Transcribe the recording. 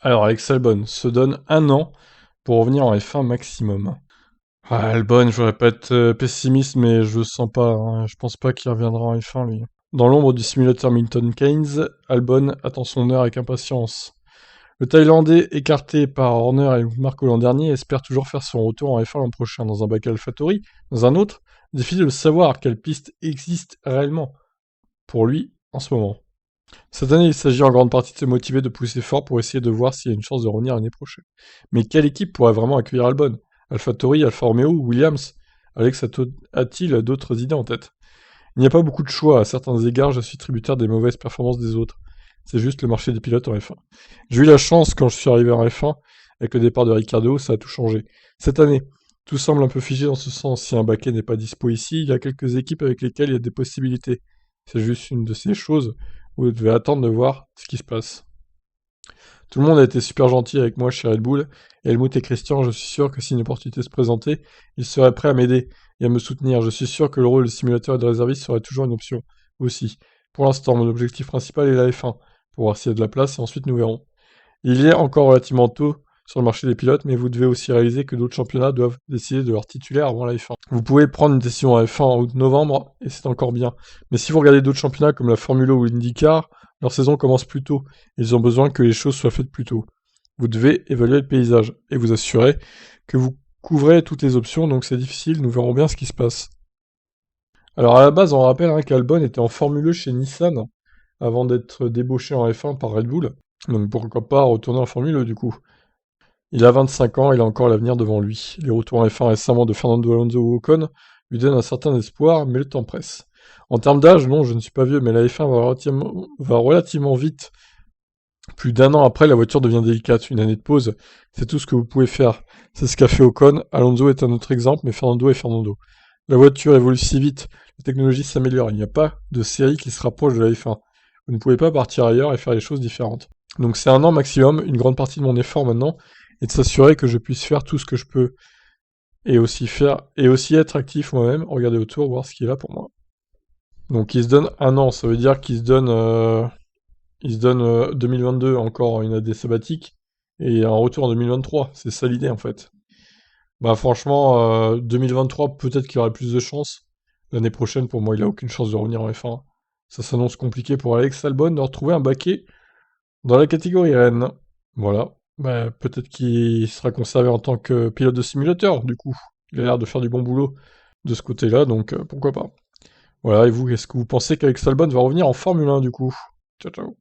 Alors, Alex Albon se donne 1 an pour revenir en F1 maximum. Ah, Albon, je voudrais pas être pessimiste, mais je le sens pas, hein. Je pense pas qu'il reviendra en F1, lui. Dans l'ombre du simulateur Milton Keynes, Albon attend son heure avec impatience. Le Thaïlandais, écarté par Horner et Marco l'an dernier, espère toujours faire son retour en F1 l'an prochain, dans un bac AlphaTauri, dans un autre. Difficile de savoir quelle piste existe réellement pour lui en ce moment. Cette année, il s'agit en grande partie de se motiver, de pousser fort pour essayer de voir s'il y a une chance de revenir l'année prochaine. Mais quelle équipe pourrait vraiment accueillir Albon? AlphaTauri, Alfa Romeo ou Williams? Alex a-t-il d'autres idées en tête? Il n'y a pas beaucoup de choix, à certains égards, je suis tributaire des mauvaises performances des autres. C'est juste le marché des pilotes en F1. J'ai eu la chance quand je suis arrivé en F1, avec le départ de Ricardo, ça a tout changé. Cette année, tout semble un peu figé dans ce sens. Si un baquet n'est pas dispo ici, il y a quelques équipes avec lesquelles il y a des possibilités. C'est juste une de ces choses où vous devez attendre de voir ce qui se passe. Tout le monde a été super gentil avec moi chez Red Bull, et Helmut et Christian, je suis sûr que si une opportunité se présentait, ils seraient prêts à m'aider et à me soutenir. Je suis sûr que le rôle de simulateur et de réserviste serait toujours une option, aussi. Pour l'instant, mon objectif principal est la F1, pour voir s'il y a de la place, et ensuite nous verrons. Il est encore relativement tôt sur le marché des pilotes, mais vous devez aussi réaliser que d'autres championnats doivent décider de leur titulaire avant la F1. Vous pouvez prendre une décision en F1 en août-novembre, et c'est encore bien. Mais si vous regardez d'autres championnats comme la Formule 1 ou l'IndyCar, leur saison commence plus tôt. Ils ont besoin que les choses soient faites plus tôt. Vous devez évaluer le paysage, et vous assurer que vous couvrez toutes les options, donc c'est difficile, nous verrons bien ce qui se passe. Alors à la base, on rappelle qu'Albon était en Formule 1 chez Nissan, avant d'être débauché en F1 par Red Bull. Donc pourquoi pas retourner en Formule 1 du coup. Il a 25 ans, il a encore l'avenir devant lui. Les retours en F1 récemment de Fernando Alonso ou Ocon lui donnent un certain espoir, mais le temps presse. En termes d'âge, non, je ne suis pas vieux, mais la F1 va relativement vite. Plus d'1 an après, la voiture devient délicate. Une année de pause, c'est tout ce que vous pouvez faire. C'est ce qu'a fait Ocon. Alonso est un autre exemple, mais Fernando est Fernando. La voiture évolue si vite, la technologie s'améliore. Il n'y a pas de série qui se rapproche de la F1. Vous ne pouvez pas partir ailleurs et faire les choses différentes. Donc c'est 1 an maximum. Une grande partie de mon effort maintenant est de s'assurer que je puisse faire tout ce que je peux et aussi être actif moi-même, regarder autour, voir ce qui est là pour moi. Donc il se donne 1 an, ça veut dire qu'il se donne 2022 encore une année sabbatique et un retour en 2023. C'est ça l'idée en fait. Bah franchement, 2023 peut-être qu'il aurait plus de chance. L'année prochaine, pour moi, il a aucune chance de revenir en F1. Ça s'annonce compliqué pour Alex Albon de retrouver un baquet dans la catégorie Rennes. Voilà. Bah, peut-être qu'il sera conservé en tant que pilote de simulateur, du coup. Il a l'air de faire du bon boulot de ce côté-là, donc pourquoi pas. Voilà, et vous, est-ce que vous pensez qu'Alex Albon va revenir en Formule 1, du coup? Ciao, ciao.